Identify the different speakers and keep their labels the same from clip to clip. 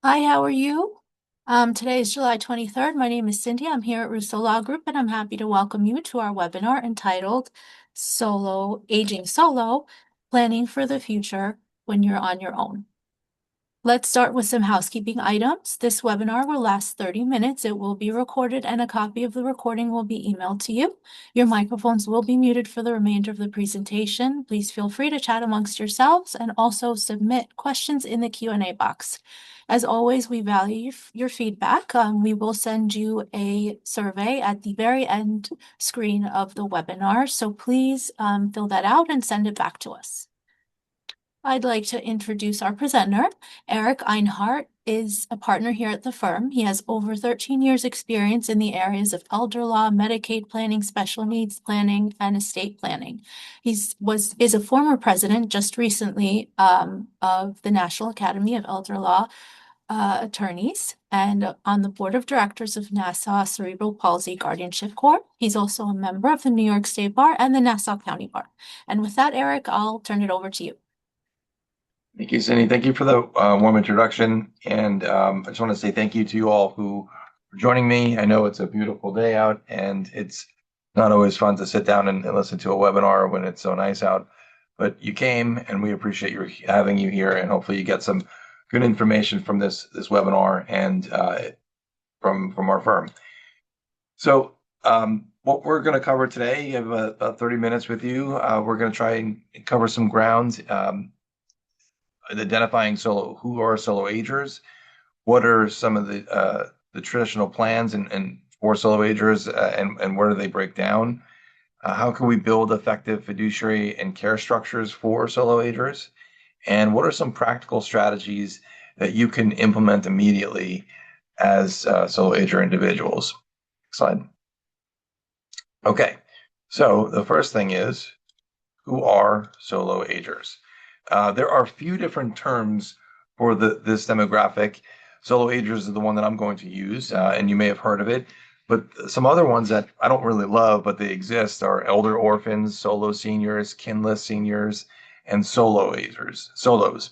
Speaker 1: Hi, how are you? Today is July 23rd. My name is Cindy. I'm here at Russo Law Group, and I'm happy to welcome you to our webinar entitled Aging Solo, Planning for the Future When You're on Your Own. Let's start with some housekeeping items. This webinar will last 30 minutes. It will be recorded and a copy of the recording will be emailed to you. Your microphones will be muted for the remainder of the presentation. Please feel free to chat amongst yourselves and also submit questions in the Q&A box. As always, we value your feedback. We will send you a survey at the very end screen of the webinar, so please fill that out and send it back to us. I'd like to introduce our presenter. Eric Einhart is a partner here at the firm. He has over 13 years experience in the areas of elder law, Medicaid planning, special needs planning, and estate planning. Is a former president just recently of the National Academy of Elder Law Attorneys and on the board of directors of Nassau Cerebral Palsy Guardianship Corps. He's also a member of the New York State Bar and the Nassau County Bar. And with that, Eric, I'll turn it over to you.
Speaker 2: Thank you, Cindy. Thank you for the warm introduction. And I just want to say thank you to you all who are joining me. I know it's a beautiful day out, and it's not always fun to sit down and listen to a webinar when it's so nice out. But you came, and we appreciate having you here. And hopefully, you get some good information from this webinar and from our firm. So, what we're going to cover today, you have about 30 minutes with you. We're going to try and cover some ground. Identifying who are solo agers, what are some of the traditional plans and for solo agers, and where do they break down? How can we build effective fiduciary and care structures for solo agers? And what are some practical strategies that you can implement immediately as solo ager individuals? Next slide. Okay, so the first thing is, who are solo agers? There are a few different terms for this demographic. Solo agers is the one that I'm going to use, and you may have heard of it. But some other ones that I don't really love, but they exist, are elder orphans, solo seniors, kinless seniors, and solo agers, solos.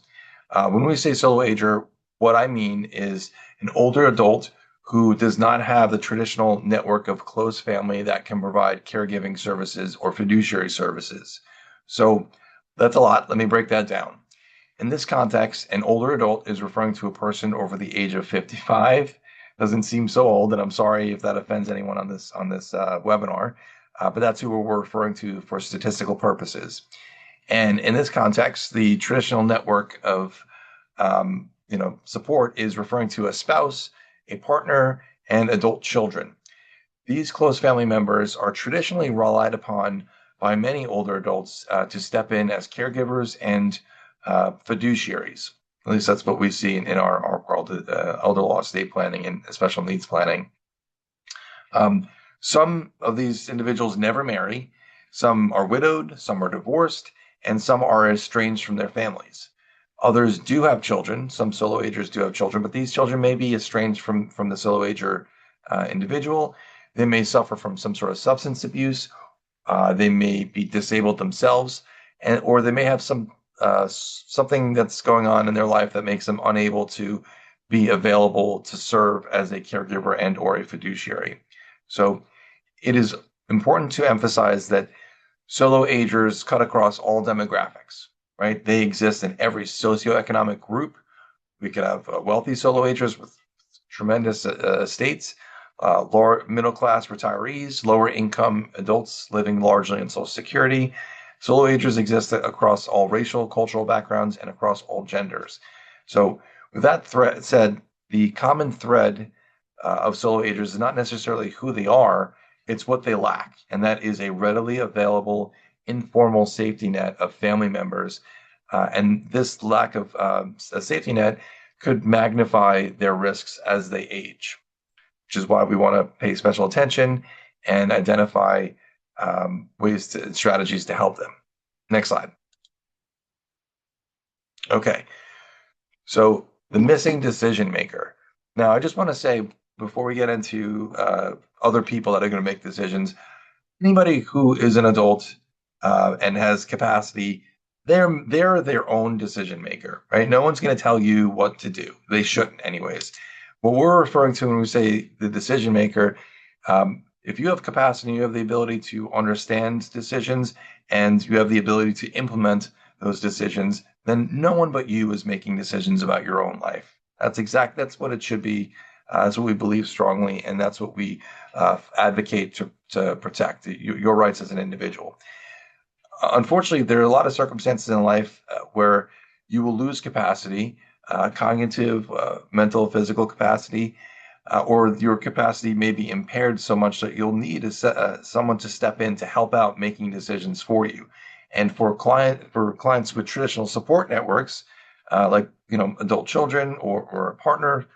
Speaker 2: When we say solo ager, what I mean is an older adult who does not have the traditional network of close family that can provide caregiving services or fiduciary services. So that's a lot. Let me break that down. In this context, an older adult is referring to a person over the age of 55. Doesn't seem so old, and I'm sorry if that offends anyone on this webinar, but that's who we're referring to for statistical purposes. And in this context, the traditional network of support is referring to a spouse, a partner, and adult children. These close family members are traditionally relied upon by many older adults to step in as caregivers and fiduciaries. At least that's what we see in our world, elder law, estate planning, and special needs planning. Some of these individuals never marry. Some are widowed, some are divorced, and some are estranged from their families. Others do have children. Some solo agers do have children, but these children may be estranged from the solo ager individual. They may suffer from some sort of substance abuse. They may be disabled themselves, or they may have something that's going on in their life that makes them unable to be available to serve as a caregiver and or a fiduciary. So it is important to emphasize that solo agers cut across all demographics, right? They exist in every socioeconomic group. We could have wealthy solo agers with tremendous estates, lower middle class retirees, lower income adults living largely on Social Security. Solo agers exist across all racial, cultural backgrounds, and across all genders. So, with that said, the common thread of solo agers is not necessarily who they are, it's what they lack. And that is a readily available, informal safety net of family members. And this lack of a safety net could magnify their risks as they age, which is why we want to pay special attention and identify strategies to help them. Next slide. Okay, so the missing decision maker. Now, I just want to say, before we get into other people that are going to make decisions, anybody who is an adult and has capacity they're their own decision maker, right? No one's going to tell you what to do. They shouldn't, anyways. What we're referring to when we say the decision maker, if you have capacity, you have the ability to understand decisions, and you have the ability to implement those decisions, then no one but you is making decisions about your own life. That's what it should be. That's what we believe strongly, and that's what we advocate to protect your rights as an individual. Unfortunately, there are a lot of circumstances in life where you will lose capacity, cognitive, mental, physical capacity, or your capacity may be impaired so much that you'll need someone to step in to help out making decisions for you. And for clients with traditional support networks, like adult children or a partner,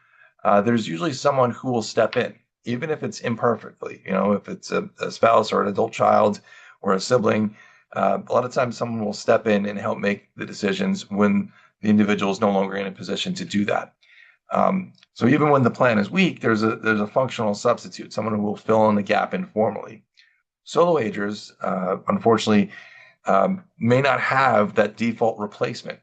Speaker 2: there's usually someone who will step in, even if it's imperfectly. If it's a spouse or an adult child or a sibling, a lot of times someone will step in and help make the decisions when the individual is no longer in a position to do that. So even when the plan is weak, there's a functional substitute, someone who will fill in the gap informally. Solo agers, unfortunately, may not have that default replacement,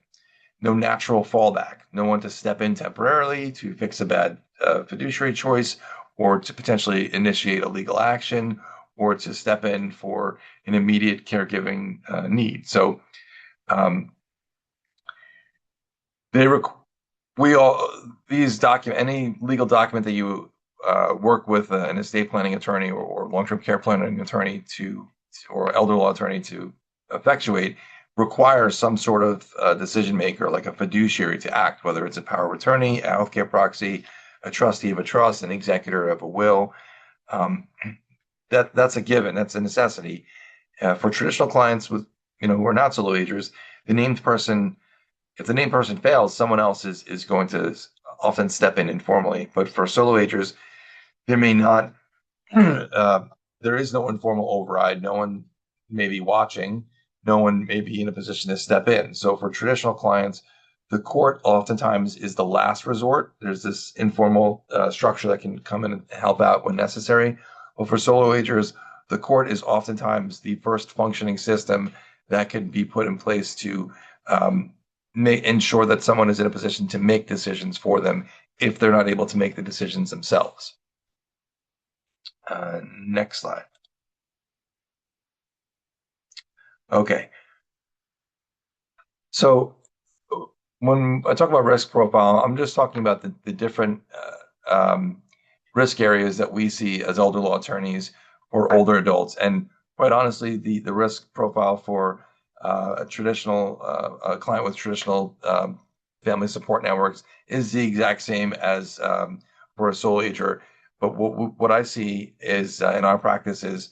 Speaker 2: no natural fallback, no one to step in temporarily to fix a bad fiduciary choice, or to potentially initiate a legal action, or to step in for an immediate caregiving need. So um, they rec- we all these document any legal document that you work with an estate planning attorney or long-term care planning attorney or elder law attorney to effectuate requires some sort of decision maker, like a fiduciary, to act, whether it's a power of attorney, a healthcare proxy, a trustee of a trust, an executor of a will. Um, that's a given. That's a necessity. For traditional clients who are not solo agers, the named person if the named person fails, someone else is going to often step in informally. But for solo agers, there may not, uh, there is no informal override. No one may be watching. No one may be in a position to step in. So for traditional clients, the court oftentimes is the last resort. There's this informal structure that can come in and help out when necessary. But for solo agers, the court is oftentimes the first functioning system that can be put in place to um, ensure that someone is in a position to make decisions for them if they're not able to make the decisions themselves. Next slide. Okay. So when I talk about risk profile, I'm just talking about the different risk areas that we see as elder law attorneys or older adults. And quite honestly, the risk profile for a client with traditional family support networks is the exact same as for a sole ager. But what I see is in our practice is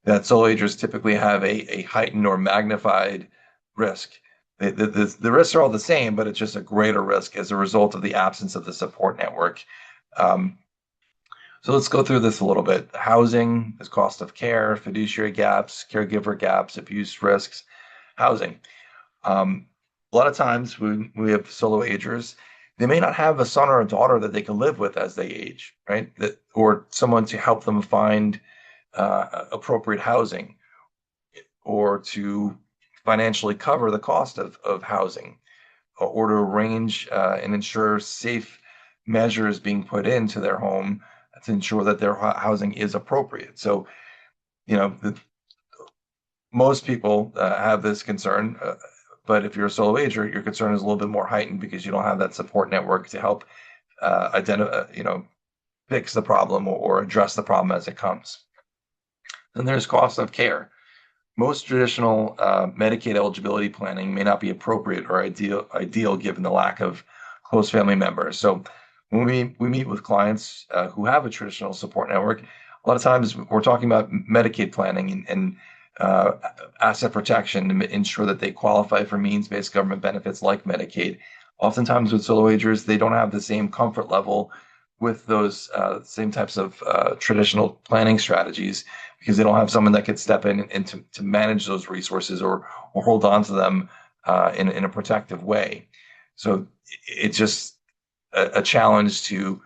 Speaker 2: that sole agers typically have a heightened or magnified risk. The risks are all the same, but it's just a greater risk as a result of the absence of the support network. Um, so let's go through this a little bit. Housing, the cost of care, fiduciary gaps, caregiver gaps, abuse risks, housing. Um, a lot of times when we have solo agers, they may not have a son or a daughter that they can live with as they age, right? Or someone to help them find appropriate housing or to financially cover the cost of housing or to arrange and ensure safe measures being put into their home to ensure that their housing is appropriate. So, most people have this concern, but if you're a solo ager, your concern is a little bit more heightened because you don't have that support network to help identify, fix the problem or address the problem as it comes. Then there's cost of care. Most traditional Medicaid eligibility planning may not be appropriate or ideal given the lack of close family members. So when we meet with clients who have a traditional support network, a lot of times we're talking about Medicaid planning and asset protection to ensure that they qualify for means-based government benefits like Medicaid. Oftentimes with solo agers, they don't have the same comfort level with those same types of traditional planning strategies because they don't have someone that could step in and to manage those resources or hold on to them in a protective way. So it's just a challenge to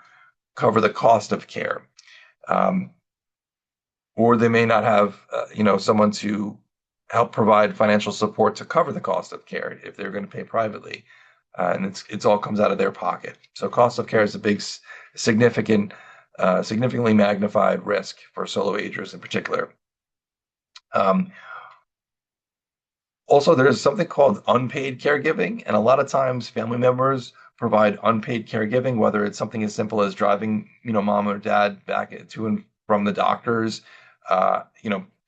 Speaker 2: cover the cost of care. Um, or they may not have, someone to help provide financial support to cover the cost of care if they're going to pay privately, and it's all comes out of their pocket. So cost of care is a big, significant, significantly magnified risk for solo agers in particular. Um, Also, there's something called unpaid caregiving, and a lot of times family members provide unpaid caregiving, whether it's something as simple as driving, mom or dad back to and from the doctors,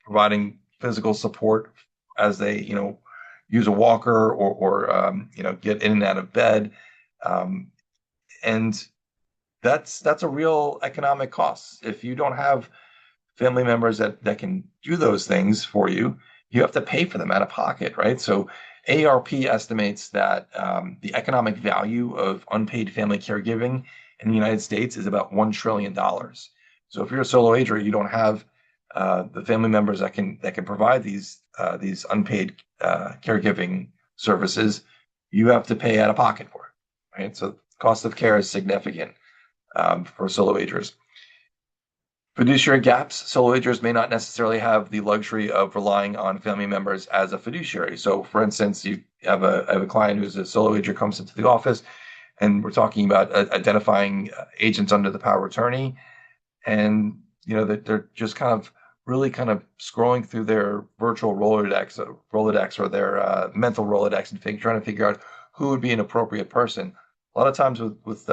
Speaker 2: providing physical support as they, use a walker or get in and out of bed. Um, and that's a real economic cost. If you don't have family members that can do those things for you, you have to pay for them out of pocket, right? So AARP estimates that the economic value of unpaid family caregiving in the United States is about $1 trillion. So if you're a solo ager, you don't have the family members that can provide these unpaid caregiving services. You have to pay out of pocket for it, right? So cost of care is significant for solo agers. Fiduciary gaps. Solo agers may not necessarily have the luxury of relying on family members as a fiduciary. So, for instance, you have a client who's a solo ager comes into the office, and we're talking about identifying agents under the power of attorney, and that they're just kind of scrolling through their virtual Rolodex or their mental Rolodex and trying to figure out who would be an appropriate person. A lot of times with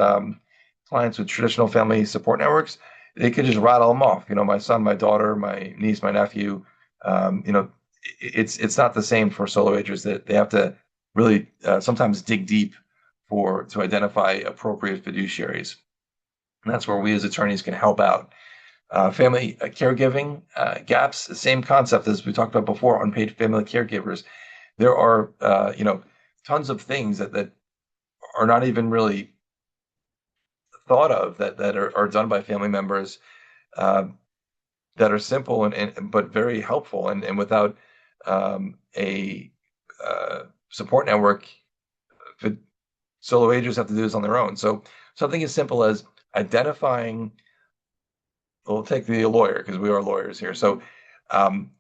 Speaker 2: clients with traditional family support networks, they could just rattle them off. My son, my daughter, my niece, my nephew. Um, you know, it's not the same for solo agers that they have to really sometimes dig deep to identify appropriate fiduciaries. And that's where we as attorneys can help out. Family caregiving gaps, the same concept as we talked about before, unpaid family caregivers. There are, tons of things that are not even really thought of that are done by family members uh, that are simple and but very helpful and without a support network, solo agers have to do this on their own. So something as simple as identifying. We'll take the lawyer because we are lawyers here. So um,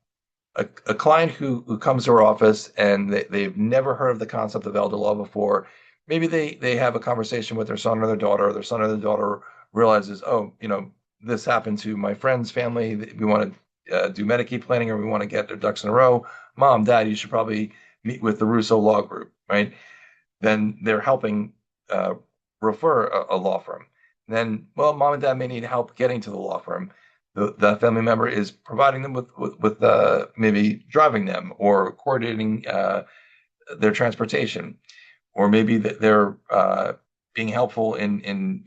Speaker 2: a client who comes to our office and they've never heard of the concept of elder law before. Maybe they have a conversation with their son or their daughter. Or their son or their daughter realizes, oh, this happened to my friend's family. We want to do Medicaid planning, or we want to get their ducks in a row. Mom, Dad, you should probably meet with the Russo Law Group, right? Then they're helping uh, refer a law firm. Then, well, mom and dad may need help getting to the law firm. The family member is providing them with maybe driving them or coordinating their transportation, or maybe they're being helpful in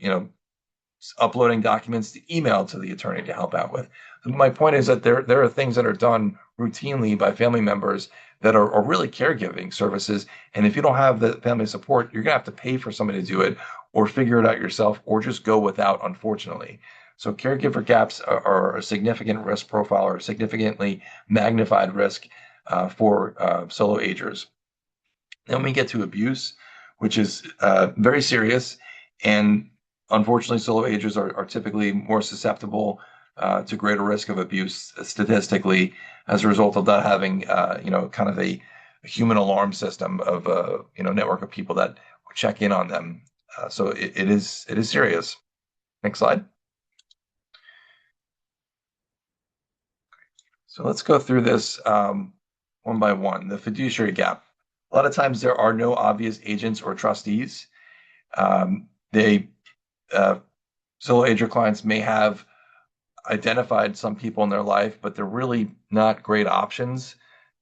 Speaker 2: uploading documents to email to the attorney to help out with. My point is that there are things that are done routinely by family members that are really caregiving services. And if you don't have the family support, you're gonna have to pay for somebody to do it or figure it out yourself or just go without, unfortunately. So caregiver gaps are a significant risk profile or a significantly magnified risk for solo agers. Then we get to abuse, which is very serious. And unfortunately, solo agers are typically more susceptible to greater risk of abuse statistically as a result of not having, kind of a human alarm system of network of people that check in on them. So it is serious. Next slide. So let's go through this one by one. The fiduciary gap. A lot of times there are no obvious agents or trustees. They Solo ager clients may have identified some people in their life, but they're really not great options.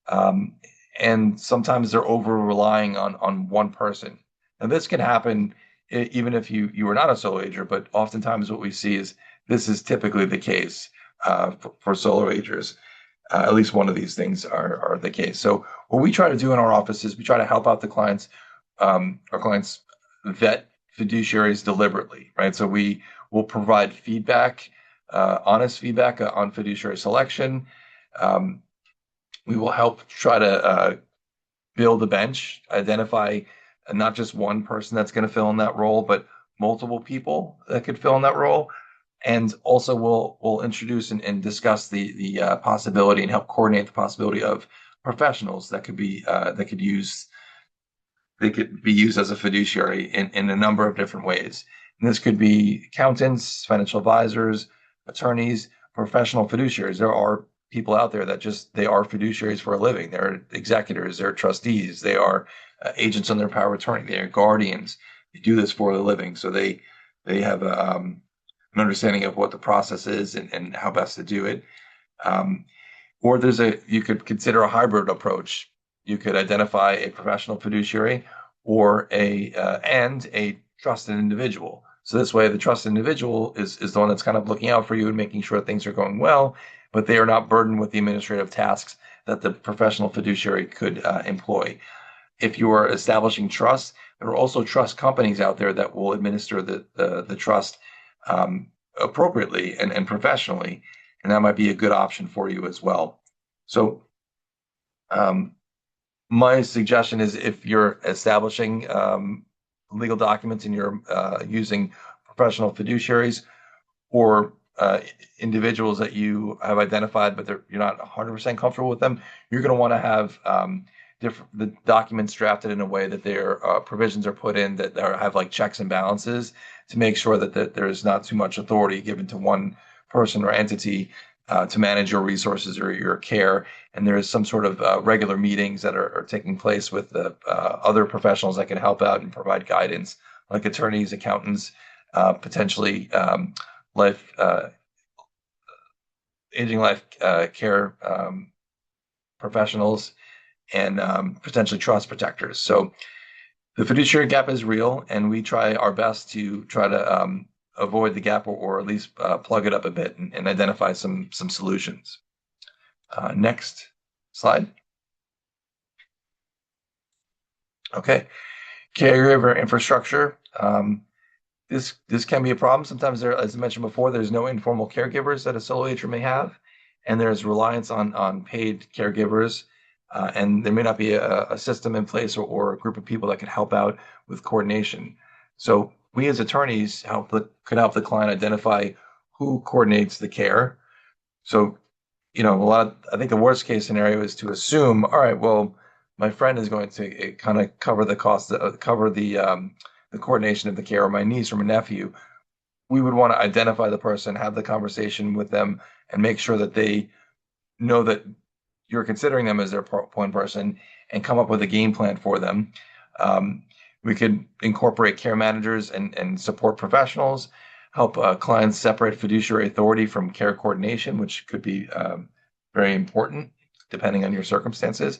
Speaker 2: Um, and sometimes they're over relying on one person. And this can happen even if you are not a solo ager, but oftentimes what we see is this is typically the case for solo agers. At least one of these things are the case. So what we try to do in our office is we try to help out the clients, our clients vet fiduciaries deliberately, right? So we will provide feedback, honest feedback on fiduciary selection. Um, we will help try to build a bench, identify not just one person that's going to fill in that role, but multiple people that could fill in that role. And also we'll introduce and discuss the possibility and help coordinate the possibility of professionals that could be used as a fiduciary in a number of different ways. And this could be accountants, financial advisors, attorneys, professional fiduciaries. There are people out there that just they are fiduciaries for a living. They're executors, they're trustees, they are agents on their power of attorney, they are guardians. They do this for a living, so they have an understanding of what the process is and how best to do it. Um, or you could consider a hybrid approach. You could identify a professional fiduciary or a trusted individual. So this way, the trusted individual is the one that's kind of looking out for you and making sure things are going well, but they are not burdened with the administrative tasks that the professional fiduciary could employ. If you are establishing trust, there are also trust companies out there that will administer the trust appropriately and professionally, and that might be a good option for you as well. So, um, my suggestion is if you're establishing legal documents and you're using professional fiduciaries or individuals that you have identified, but you're not 100% comfortable with them, you're going to want to have the documents drafted in a way that their provisions are put in that have like checks and balances to make sure that there's not too much authority given to one person or entity to manage your resources or your care. And there is some sort of regular meetings that are taking place with the other professionals that can help out and provide guidance, like attorneys, accountants, potentially life aging life care professionals, and potentially trust protectors. So the fiduciary gap is real, and we try our best to try to avoid the gap or at least plug it up a bit and identify some solutions. Next slide. Okay, caregiver infrastructure. This can be a problem. Sometimes as I mentioned before, there's no informal caregivers that a solo ager may have, and there's reliance on paid caregivers, and there may not be a system in place or a group of people that can help out with coordination. So we as attorneys could help the client identify who coordinates the care. So I think the worst case scenario is to assume, all right, well, my friend is going to kind of cover the cost, cover the coordination of the care, or my niece or my nephew. We would want to identify the person, have the conversation with them, and make sure that they know that you're considering them as their point person, and come up with a game plan for them. Um, we could incorporate care managers and support professionals, help clients separate fiduciary authority from care coordination, which could be very important depending on your circumstances.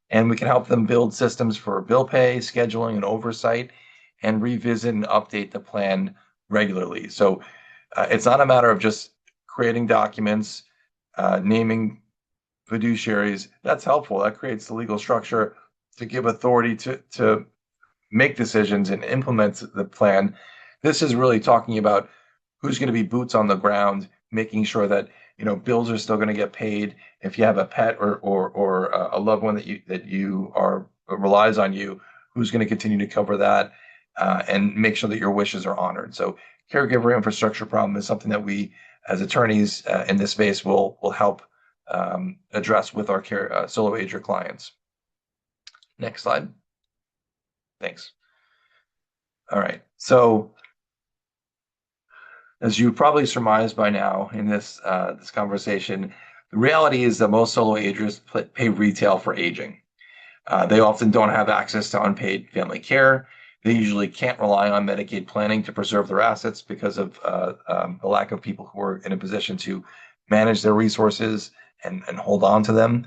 Speaker 2: And we can help them build systems for bill pay, scheduling, and oversight, and revisit and update the plan regularly. So it's not a matter of just creating documents, naming fiduciaries. That's helpful. That creates the legal structure to give authority to make decisions and implement the plan. This is really talking about who's going to be boots on the ground, making sure that bills are still going to get paid. If you have a pet or a loved one that you are relies on you, who's going to continue to cover that and make sure that your wishes are honored. So caregiver infrastructure problem is something that we as attorneys in this space will help address with our solo ager clients. Next slide. Thanks. All right. So as you probably surmised by now in this conversation, the reality is that most solo agers pay retail for aging. They often don't have access to unpaid family care. They usually can't rely on Medicaid planning to preserve their assets because of the lack of people who are in a position to manage their resources and hold on to them.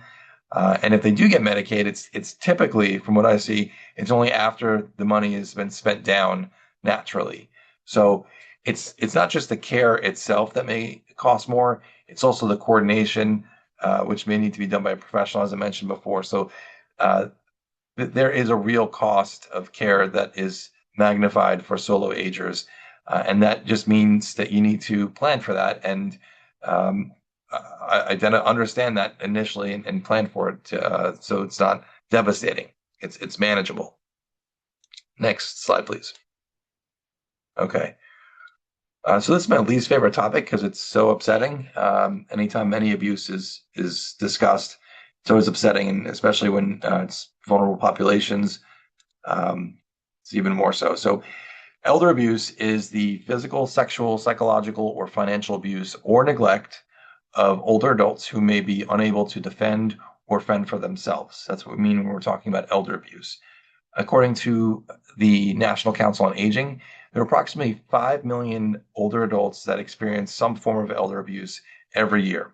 Speaker 2: And if they do get Medicaid, it's typically, from what I see, it's only after the money has been spent down naturally. So it's not just the care itself that may cost more; it's also the coordination, which may need to be done by a professional, as I mentioned before. So there is a real cost of care that is magnified for solo agers, and that just means that you need to plan for that and understand that initially and plan for it so it's not devastating. It's manageable. Next slide, please. Okay. So this is my least favorite topic because it's so upsetting. Anytime any abuse is discussed, So it's upsetting, and especially when it's vulnerable populations, um, it's even more so. So elder abuse is the physical, sexual, psychological, or financial abuse or neglect of older adults who may be unable to defend or fend for themselves. That's what we mean when we're talking about elder abuse. According to the National Council on Aging, there are approximately 5 million older adults that experience some form of elder abuse every year.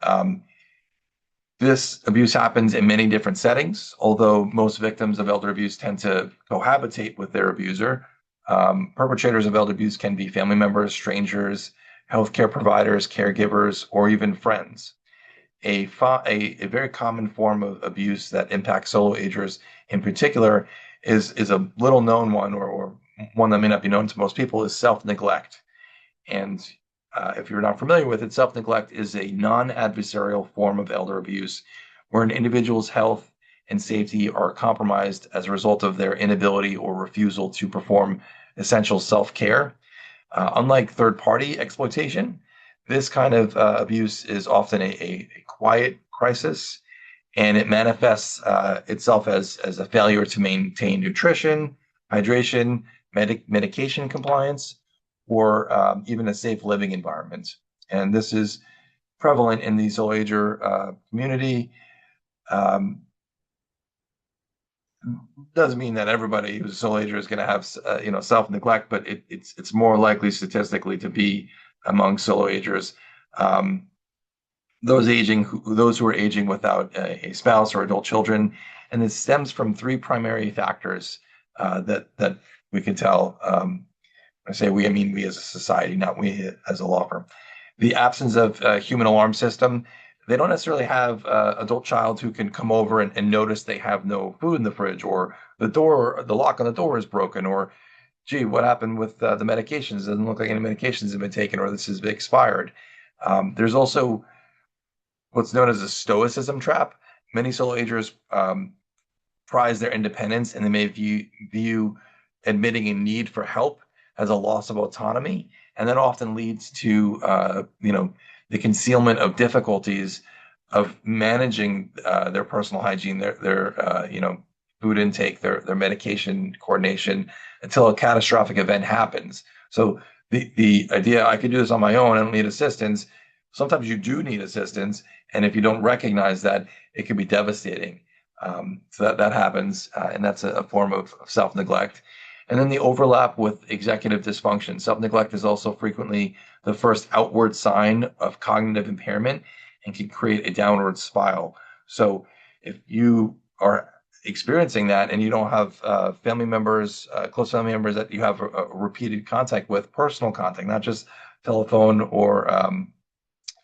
Speaker 2: Um, this abuse happens in many different settings, although most victims of elder abuse tend to cohabitate with their abuser. Perpetrators of elder abuse can be family members, strangers, healthcare providers, caregivers, or even friends. A very common form of abuse that impacts solo agers in particular is a little known one, or one that may not be known to most people, is self-neglect. And if you're not familiar with it, self-neglect is a non-adversarial form of elder abuse where an individual's health and safety are compromised as a result of their inability or refusal to perform essential self-care. Unlike third-party exploitation, this kind of abuse is often a quiet crisis, and it manifests itself as a failure to maintain nutrition, hydration, medication compliance, or even a safe living environment. And this is prevalent in the solo ager community. Um, doesn't mean that everybody who's a solo ager is going to have self neglect, but it's more likely statistically to be among solo agers. Um, those who are aging without a spouse or adult children, and this stems from three primary factors that we can tell. I say we, I mean we as a society, not we as a law firm. The absence of a human alarm system. They don't necessarily have adult child who can come over and notice they have no food in the fridge, or the lock on the door is broken, or gee, what happened with the medications? It doesn't look like any medications have been taken, or this has been expired. There's also what's known as a stoicism trap. Many solo agers prize their independence, and they may view admitting a need for help as a loss of autonomy, and that often leads to the concealment of difficulties of managing their personal hygiene, their food intake, their medication coordination until a catastrophic event happens. So the idea I could do this on my own, I don't need assistance. Sometimes you do need assistance, and if you don't recognize that, it can be devastating. So that happens, and that's a form of self-neglect. And then the overlap with executive dysfunction. Self-neglect is also frequently the first outward sign of cognitive impairment and can create a downward spiral. So if you are experiencing that and you don't have family members, close family members that you have a repeated contact with, personal contact, not just telephone or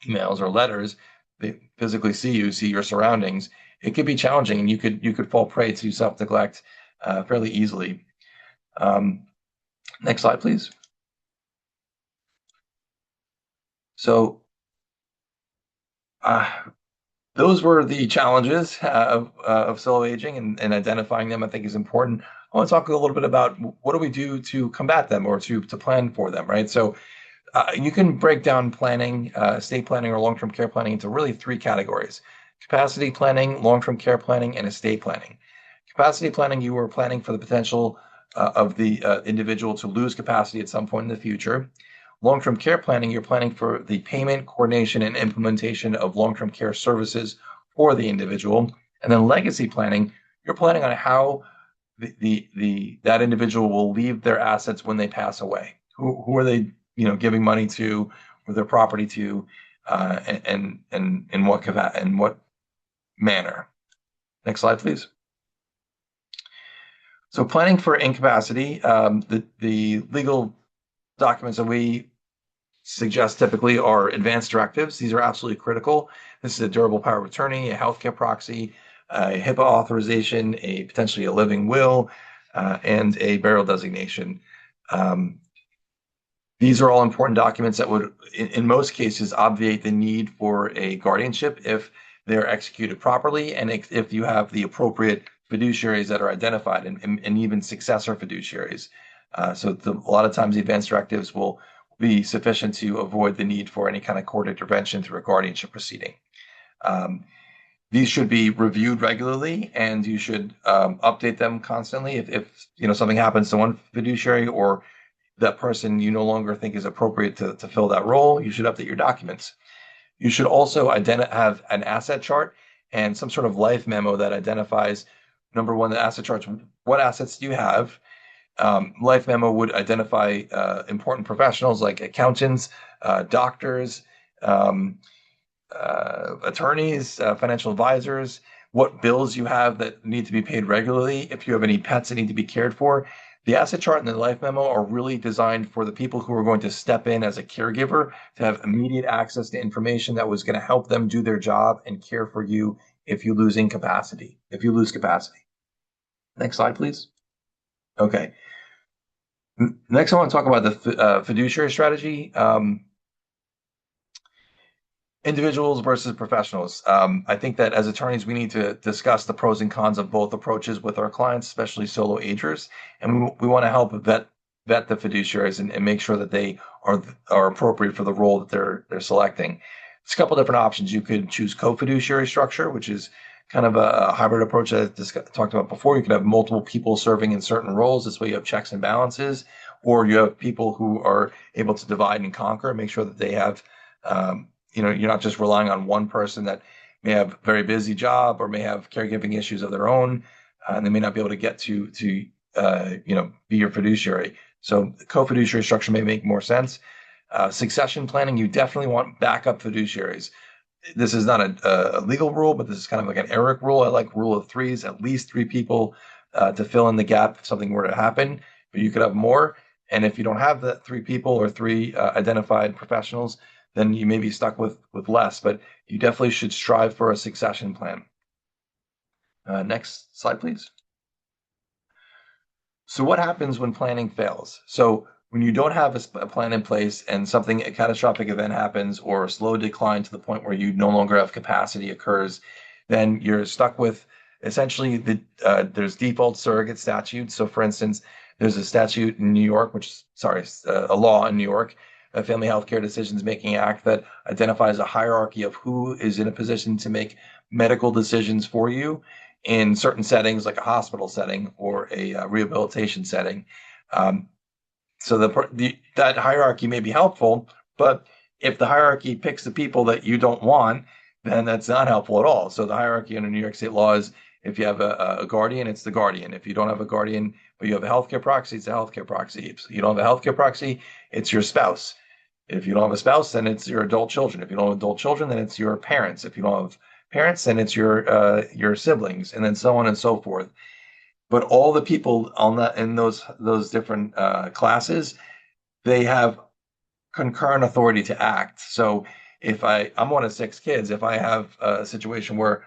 Speaker 2: emails or letters, they physically see you, see your surroundings, it could be challenging, and you could fall prey to self-neglect fairly easily. Um, Next slide, please. So uh, those were the challenges of solo aging, and identifying them, I think, is important. I want to talk a little bit about what do we do to combat them, or to plan for them, right? So you can break down planning, estate planning, or long-term care planning into really three categories: capacity planning, long-term care planning, and estate planning. Capacity planning, you are planning for the potential of the individual to lose capacity at some point in the future. Long-term care planning, you're planning for the payment, coordination, and implementation of long-term care services for the individual. And then legacy planning, you're planning on how that individual will leave their assets when they pass away. Who are they, giving money to, or their property to, and in what manner? Next slide, please. So planning for incapacity, the legal documents that we suggest typically are advanced directives. These are absolutely critical. This is a durable power of attorney, a healthcare proxy, a HIPAA authorization, a potentially a living will, and a burial designation. Um, these are all important documents that would, in most cases, obviate the need for a guardianship if they're executed properly, and if you have the appropriate fiduciaries that are identified, and even successor fiduciaries. A lot of times, the advanced directives will be sufficient to avoid the need for any kind of court intervention through a guardianship proceeding. Um, these should be reviewed regularly, and you should update them constantly. If something happens to one fiduciary, or that person you no longer think is appropriate to fill that role, you should update your documents. You should also have an asset chart and some sort of life memo that identifies, number one, the asset charts. What assets do you have? Life memo would identify important professionals like accountants, doctors, um, attorneys, financial advisors, what bills you have that need to be paid regularly, if you have any pets that need to be cared for. The asset chart and the life memo are really designed for the people who are going to step in as a caregiver to have immediate access to information that was going to help them do their job and care for you if you lose capacity. Next slide, please. Okay. Next, I want to talk about the fiduciary strategy. Individuals versus professionals. I think that as attorneys, we need to discuss the pros and cons of both approaches with our clients, especially solo agers, and we want to help vet the fiduciaries and make sure that they are appropriate for the role that they're selecting. There's a couple different options. You could choose co-fiduciary structure, which is kind of a hybrid approach that I talked about before. You could have multiple people serving in certain roles. This way, you have checks and balances, or you have people who are able to divide and conquer, make sure that they have you're not just relying on one person that may have a very busy job or may have caregiving issues of their own, and they may not be able to get to be your fiduciary. So co-fiduciary structure may make more sense. Succession planning, you definitely want backup fiduciaries. This is not a legal rule, but this is kind of like an Eric rule. I like rule of threes, at least three people to fill in the gap if something were to happen, but you could have more. And if you don't have the three people or three identified professionals, then you may be stuck with less, but you definitely should strive for a succession plan. Next slide, please. So what happens when planning fails? So when you don't have a plan in place and a catastrophic event happens or a slow decline to the point where you no longer have capacity occurs, then you're stuck with essentially there's default surrogate statutes. So for instance, there's a statute in New York, a law in New York, a Family Healthcare Decisions Making Act, that identifies a hierarchy of who is in a position to make medical decisions for you in certain settings, like a hospital setting or a rehabilitation setting. So that hierarchy may be helpful, but if the hierarchy picks the people that you don't want, then that's not helpful at all. So the hierarchy under New York State law is, if you have a guardian, it's the guardian. If you don't have a guardian, but you have a healthcare proxy, it's a healthcare proxy. If you don't have a healthcare proxy, it's your spouse. If you don't have a spouse, then it's your adult children. If you don't have adult children, then it's your parents. If you don't have parents, then it's your siblings, and then so on and so forth. But all the people on that in those different classes, they have concurrent authority to act. So if I'm one of six kids, if I have a situation where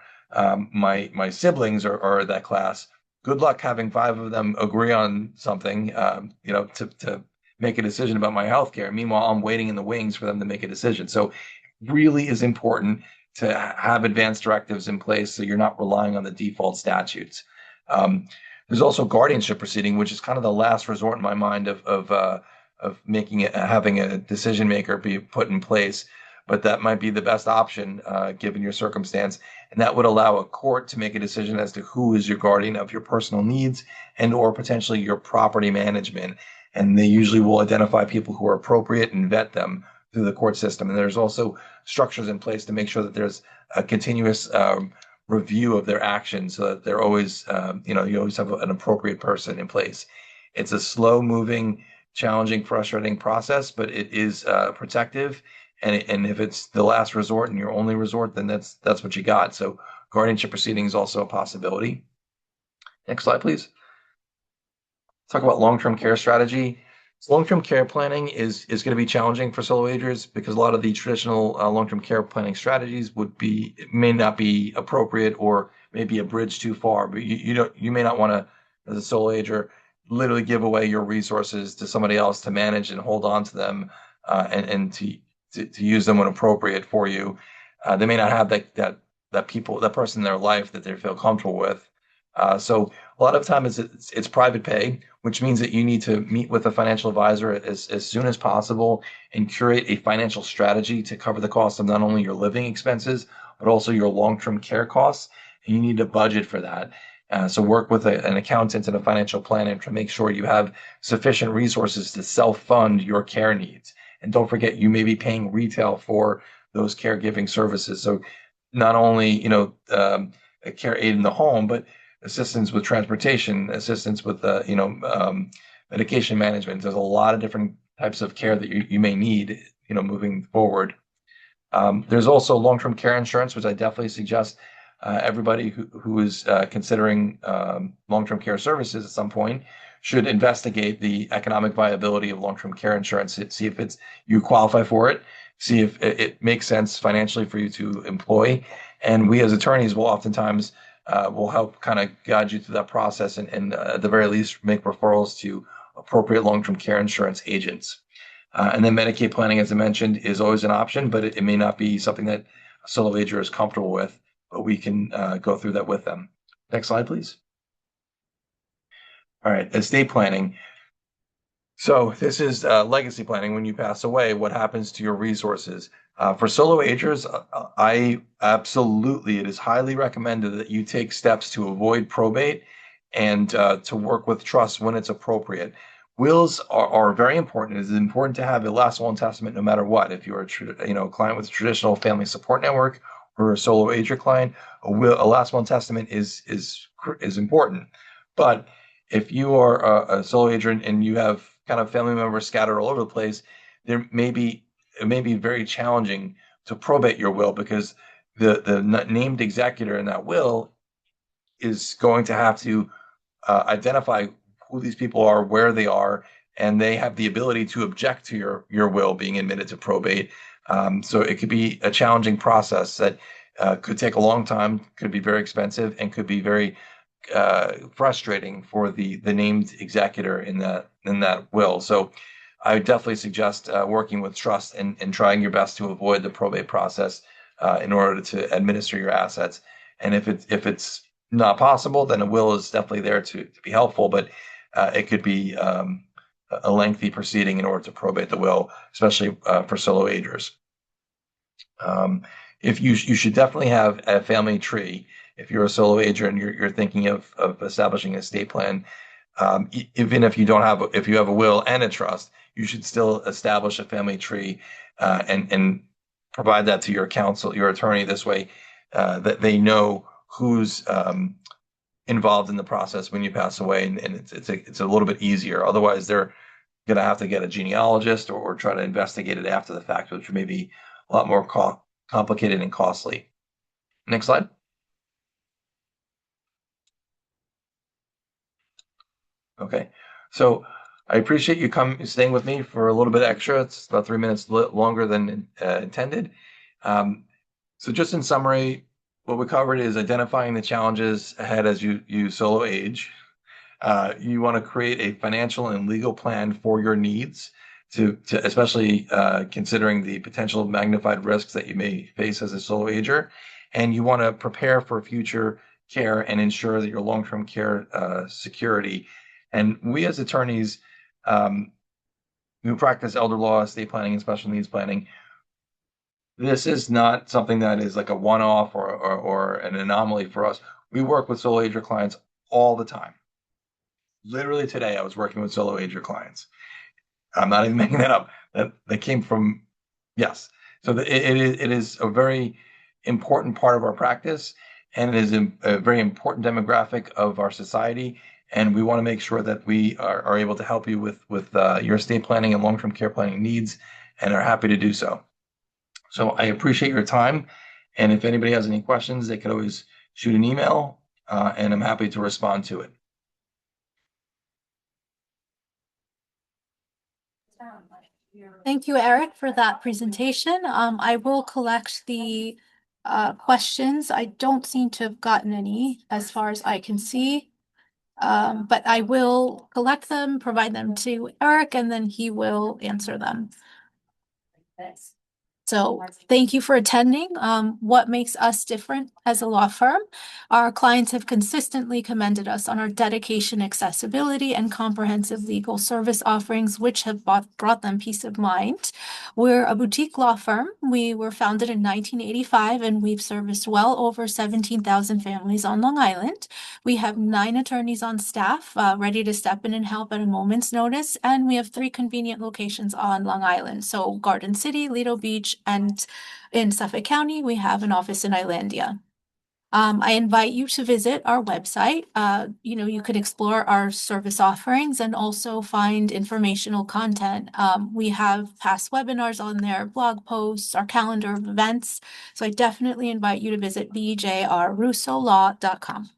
Speaker 2: my siblings are that class, good luck having five of them agree on something, to make a decision about my healthcare. Meanwhile, I'm waiting in the wings for them to make a decision. So it really is important to have advanced directives in place so you're not relying on the default statutes. There's also guardianship proceeding, which is kind of the last resort in my mind of having a decision maker be put in place, but that might be the best option given your circumstance, and that would allow a court to make a decision as to who is your guardian of your personal needs and or potentially your property management. And they usually will identify people who are appropriate and vet them through the court system. And there's also structures in place to make sure that there's a continuous review of their actions, so that they're always, you always have an appropriate person in place. It's a slow moving, challenging, frustrating process, but it is protective. And if it's the last resort and your only resort, then that's what you got. So guardianship proceeding is also a possibility. Next slide, please. Talk about long-term care strategy. So long-term care planning is going to be challenging for solo agers because a lot of the traditional long-term care planning strategies may not be appropriate or maybe a bridge too far. But you may not want to, as a solo ager, literally give away your resources to somebody else to manage and hold on to them and to use them when appropriate for you. They may not have that person in their life that they feel comfortable with. So a lot of times it's private pay, which means that you need to meet with a financial advisor as soon as possible and curate a financial strategy to cover the cost of not only your living expenses, but also your long-term care costs, and you need to budget for that. So work with an accountant and a financial planner to make sure you have sufficient resources to self-fund your care needs. And don't forget, you may be paying retail for those caregiving services. So not only, a care aid in the home, but assistance with transportation, assistance with, medication management. There's a lot of different types of care that you may need, moving forward. There's also long-term care insurance, which I definitely suggest everybody who is considering long-term care services at some point should investigate the economic viability of long-term care insurance. See if you qualify for it. See if it makes sense financially for you to employ. And we as attorneys will oftentimes will help kind of guide you through that process and at the very least make referrals to appropriate long-term care insurance agents. And then Medicaid planning, as I mentioned, is always an option, but it may not be something that a solo ager is comfortable with, but we can go through that with them. Next slide, please. All right, estate planning. So this is legacy planning. When you pass away, what happens to your resources? For solo agers, I absolutely, it is highly recommended that you take steps to avoid probate and to work with trusts when it's appropriate. Wills are very important. It is important to have a last will and testament no matter what. If you're a client with a traditional family support network or a solo ager client, a last will and testament is important. But if you are a solo agent and you have kind of family members scattered all over the place, it may be very challenging to probate your will because the named executor in that will is going to have to identify who these people are, where they are, and they have the ability to object to your will being admitted to probate. So it could be a challenging process that could take a long time, could be very expensive, and could be very frustrating for the named executor in that will. So I would definitely suggest working with trust and trying your best to avoid the probate process in order to administer your assets. And if it's not possible, then a will is definitely there to be helpful, but it could be a lengthy proceeding in order to probate the will, especially for solo agers. If you should definitely have a family tree. If you're a solo ager and you're thinking of establishing an estate plan, even if if you have a will and a trust, you should still establish a family tree and provide that to your counsel, your attorney. This way, that they know who's involved in the process when you pass away, and it's a little bit easier. Otherwise, they're going to have to get a genealogist or try to investigate it after the fact, which may be a lot more complicated and costly. Next slide. Okay, so I appreciate you staying with me for a little bit extra. It's about 3 minutes longer than intended. So just in summary, what we covered is identifying the challenges ahead as you solo age. You want to create a financial and legal plan for your needs to especially considering the potential magnified risks that you may face as a solo ager. And you want to prepare for future care and ensure that your long-term care security. And we as attorneys who practice elder law, estate planning, and special needs planning, this is not something that is like a one-off or an anomaly for us. We work with solo ager clients all the time. Literally today, I was working with solo ager clients. I'm not even making that up. That came from, yes. So it is a very important part of our practice, and it is a very important demographic of our society. And we want to make sure that we are able to help you with your estate planning and long-term care planning needs, and are happy to do so. So I appreciate your time. And if anybody has any questions, they could always shoot an email, and I'm happy to respond to it.
Speaker 1: Thank you, Eric, for that presentation. I will collect the questions. I don't seem to have gotten any as far as I can see. But I will collect them, provide them to Eric, and then he will answer them. So thank you for attending. What makes us different as a law firm? Our clients have consistently commended us on our dedication, accessibility, and comprehensive legal service offerings, which have brought them peace of mind. We're a boutique law firm. We were founded in 1985 and we've serviced well over 17,000 families on Long Island. We have 9 attorneys on staff, ready to step in and help at a moment's notice. And we have 3 convenient locations on Long Island. So Garden City, Lido Beach, and in Suffolk County, we have an office in Islandia. I invite you to visit our website. You could explore our service offerings and also find informational content. We have past webinars on there, blog posts, our calendar of events. So I definitely invite you to visit bjrrussolaw.com.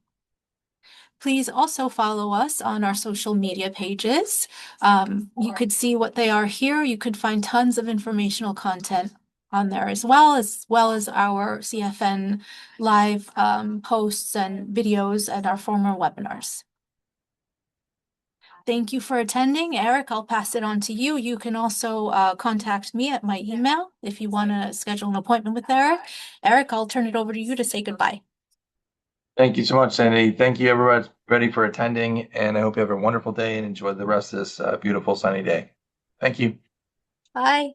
Speaker 1: Please also follow us on our social media pages. You could see what they are here. You could find tons of informational content on there as well as our CFN live posts and videos at our former webinars. Thank you for attending. Eric, I'll pass it on to you. You can also contact me at my email if you want to schedule an appointment with Eric. Eric, I'll turn it over to you to say goodbye.
Speaker 2: Thank you so much, Sandy. Thank you, everybody, for attending, and I hope you have a wonderful day and enjoy the rest of this beautiful sunny day. Thank you.
Speaker 1: Bye.